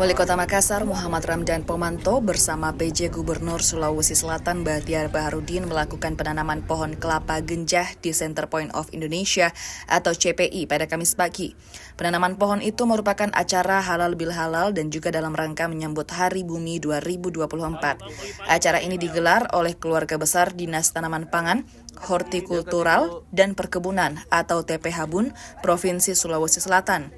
Wali Kota Makassar Muhammad Ramdan Pomanto bersama PJ Gubernur Sulawesi Selatan Bahtiar Baharudin melakukan penanaman pohon kelapa genjah di Center Point of Indonesia atau CPI pada Kamis pagi. Penanaman pohon itu merupakan acara halal bil halal dan juga dalam rangka menyambut Hari Bumi 2024. Acara ini digelar oleh keluarga besar Dinas Tanaman Pangan, Hortikultural dan Perkebunan atau TPH-BUN Provinsi Sulawesi Selatan.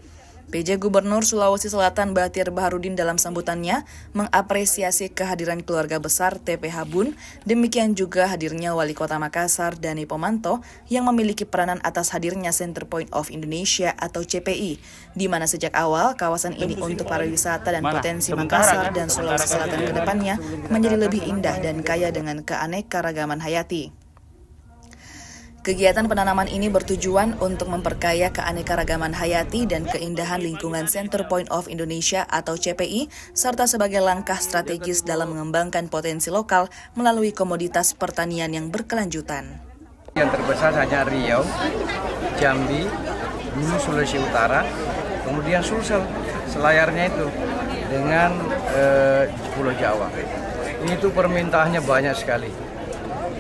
PJ Gubernur Sulawesi Selatan Bahtiar Baharudin dalam sambutannya mengapresiasi kehadiran keluarga besar TPH-BUN, demikian juga hadirnya Wali Kota Makassar Dani Pomanto yang memiliki peranan atas hadirnya Center Point of Indonesia atau CPI, di mana sejak awal kawasan ini untuk pariwisata dan potensi Makassar dan Sulawesi Selatan ke depannya menjadi lebih indah dan kaya dengan keanekaragaman hayati. Kegiatan penanaman ini bertujuan untuk memperkaya keanekaragaman hayati dan keindahan lingkungan Center Point of Indonesia atau CPI, serta sebagai langkah strategis dalam mengembangkan potensi lokal melalui komoditas pertanian yang berkelanjutan. Yang terbesar hanya Riau, Jambi, Hulu Sulawesi Utara, kemudian Sulsel, selayarnya itu dengan Pulau Jawa. Ini tuh permintaannya banyak sekali,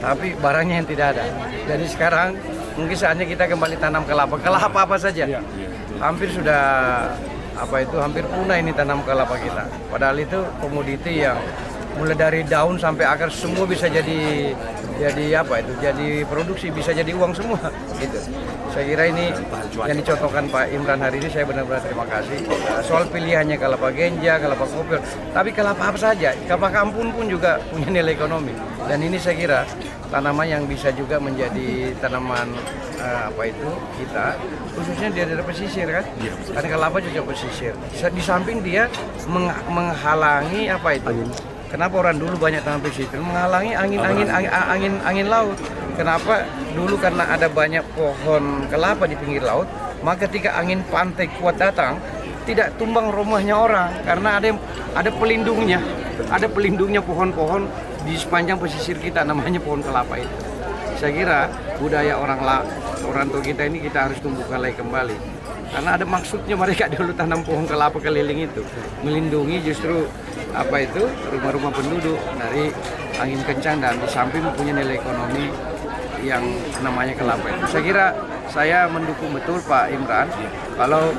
tapi barangnya yang tidak ada. Jadi sekarang mungkin saatnya kita kembali tanam kelapa. Kelapa apa saja? Hampir sudah hampir punah ini tanam kelapa kita. Padahal itu komoditi yang mulai dari daun sampai akar semua bisa jadi produksi, bisa jadi uang semua gitu. Saya kira ini yang dicontohkan Pak Imran hari ini, saya benar-benar terima kasih. Soal pilihannya kelapa genjah, kelapa kopel, tapi kelapa apa saja, kelapa kampung pun juga punya nilai ekonomi. Dan ini saya kira tanaman yang bisa juga menjadi tanaman kita, khususnya di daerah pesisir kan. Karena kelapa juga pesisir. Di samping dia menghalangi kenapa orang dulu banyak tanam pesisir? Menghalangi angin laut. Kenapa? Dulu karena ada banyak pohon kelapa di pinggir laut, maka ketika angin pantai kuat datang, tidak tumbang rumahnya orang karena ada pelindungnya. Ada pelindungnya pohon-pohon di sepanjang pesisir kita, namanya pohon kelapa itu. Saya kira budaya orang tua kita ini kita harus tumbuhkan lagi kembali. Karena ada maksudnya mereka dulu tanam pohon kelapa keliling itu, melindungi justru rumah-rumah penduduk dari angin kencang, dan di samping punya nilai ekonomi yang namanya kelapa itu. Saya kira saya mendukung betul Pak Imran kalau